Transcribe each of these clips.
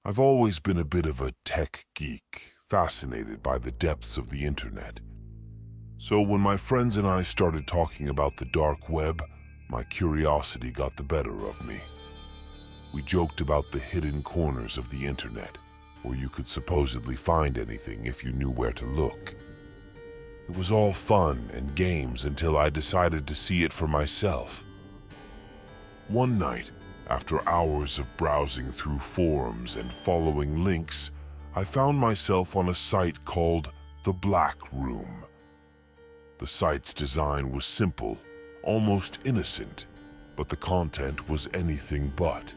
I've always been a bit of a tech geek, fascinated by the depths of the internet. So when my friends and I started talking about the dark web, my curiosity got the better of me. We joked about the hidden corners of the internet, where you could supposedly find anything if you knew where to look. It was all fun and games until I decided to see it for myself. One night, after hours of browsing through forums and following links, I found myself on a site called The Black Room. The site's design was simple, almost innocent, but the content was anything but.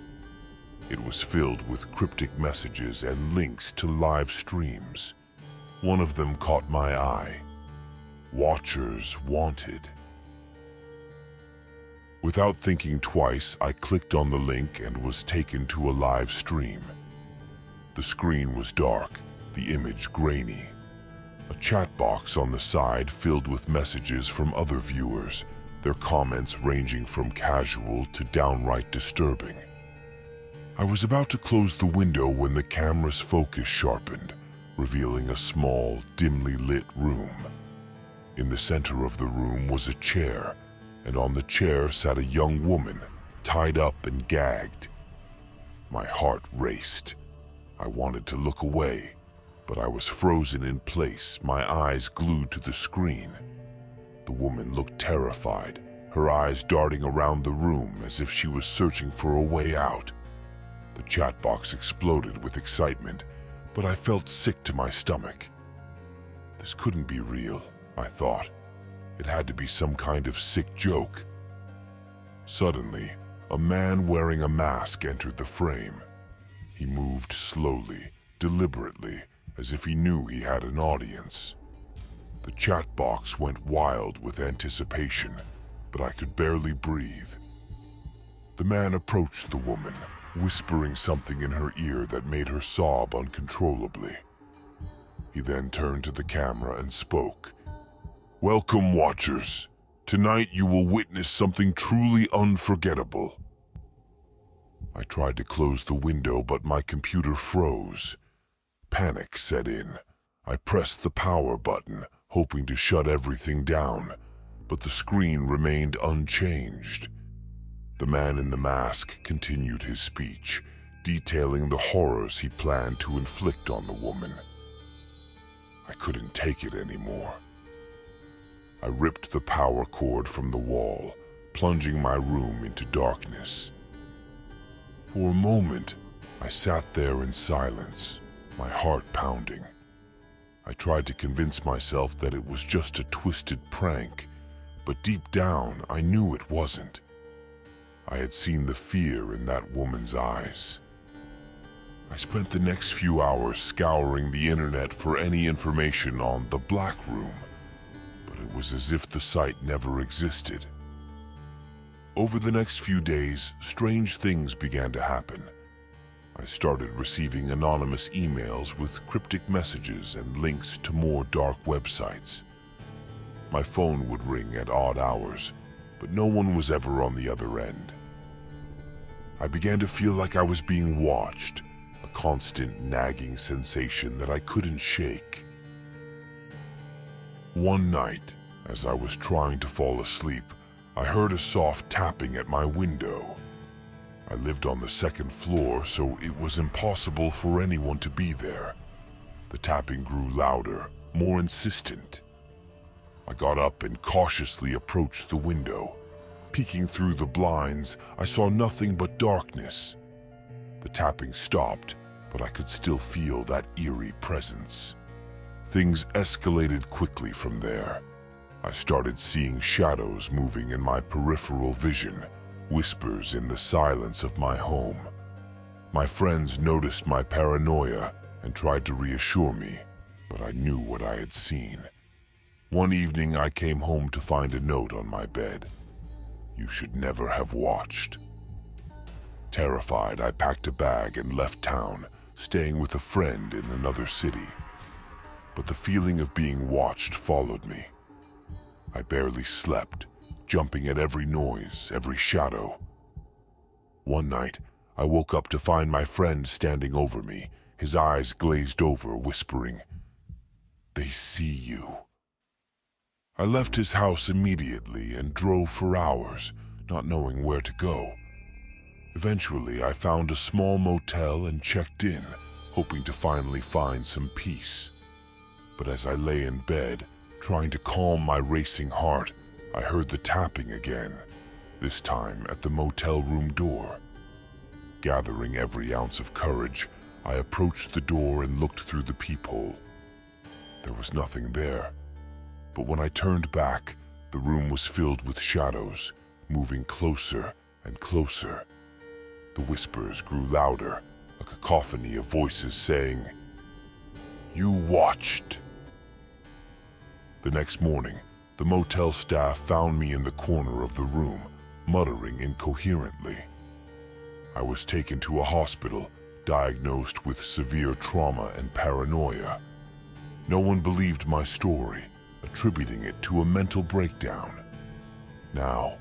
It was filled with cryptic messages and links to live streams. One of them caught my eye. Watchers wanted. Without thinking twice, I clicked on the link and was taken to a live stream. The screen was dark, the image grainy. A chat box on the side filled with messages from other viewers, their comments ranging from casual to downright disturbing. I was about to close the window when the camera's focus sharpened, revealing a small, dimly lit room. In the center of the room was a chair, and on the chair sat a young woman, tied up and gagged. My heart raced. I wanted to look away, but I was frozen in place, my eyes glued to the screen. The woman looked terrified, her eyes darting around the room as if she was searching for a way out. The chat box exploded with excitement, but I felt sick to my stomach. This couldn't be real, I thought. It had to be some kind of sick joke. Suddenly, a man wearing a mask entered the frame. He moved slowly, deliberately, as if he knew he had an audience. The chat box went wild with anticipation, but I could barely breathe. The man approached the woman, whispering something in her ear that made her sob uncontrollably. He then turned to the camera and spoke. "Welcome, watchers. Tonight you will witness something truly unforgettable." I tried to close the window, but my computer froze. Panic set in. I pressed the power button, hoping to shut everything down, but the screen remained unchanged. The man in the mask continued his speech, detailing the horrors he planned to inflict on the woman. I couldn't take it anymore. I ripped the power cord from the wall, plunging my room into darkness. For a moment, I sat there in silence, my heart pounding. I tried to convince myself that it was just a twisted prank, but deep down I knew it wasn't. I had seen the fear in that woman's eyes. I spent the next few hours scouring the internet for any information on the Black Room, but it was as if the site never existed. Over the next few days, strange things began to happen. I started receiving anonymous emails with cryptic messages and links to more dark websites. My phone would ring at odd hours, but no one was ever on the other end. I began to feel like I was being watched, a constant nagging sensation that I couldn't shake. One night, as I was trying to fall asleep, I heard a soft tapping at my window. I lived on the second floor, so it was impossible for anyone to be there. The tapping grew louder, more insistent. I got up and cautiously approached the window. Peeking through the blinds, I saw nothing but darkness. The tapping stopped, but I could still feel that eerie presence. Things escalated quickly from there. I started seeing shadows moving in my peripheral vision, whispers in the silence of my home. My friends noticed my paranoia and tried to reassure me, but I knew what I had seen. One evening I came home to find a note on my bed. "You should never have watched." Terrified, I packed a bag and left town, staying with a friend in another city. But the feeling of being watched followed me. I barely slept, jumping at every noise, every shadow. One night, I woke up to find my friend standing over me, his eyes glazed over, whispering, "They see you." I left his house immediately and drove for hours, not knowing where to go. Eventually, I found a small motel and checked in, hoping to finally find some peace. But as I lay in bed, trying to calm my racing heart, I heard the tapping again, this time at the motel room door. Gathering every ounce of courage, I approached the door and looked through the peephole. There was nothing there. But when I turned back, the room was filled with shadows, moving closer and closer. The whispers grew louder, a cacophony of voices saying, "You watched." The next morning, the motel staff found me in the corner of the room, muttering incoherently. I was taken to a hospital, diagnosed with severe trauma and paranoia. No one believed my story, attributing it to a mental breakdown. Now,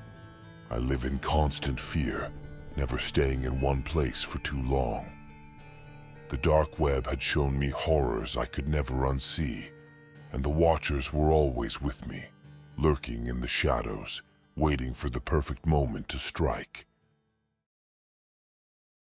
I live in constant fear, never staying in one place for too long. The dark web had shown me horrors I could never unsee, and the Watchers were always with me, lurking in the shadows, waiting for the perfect moment to strike.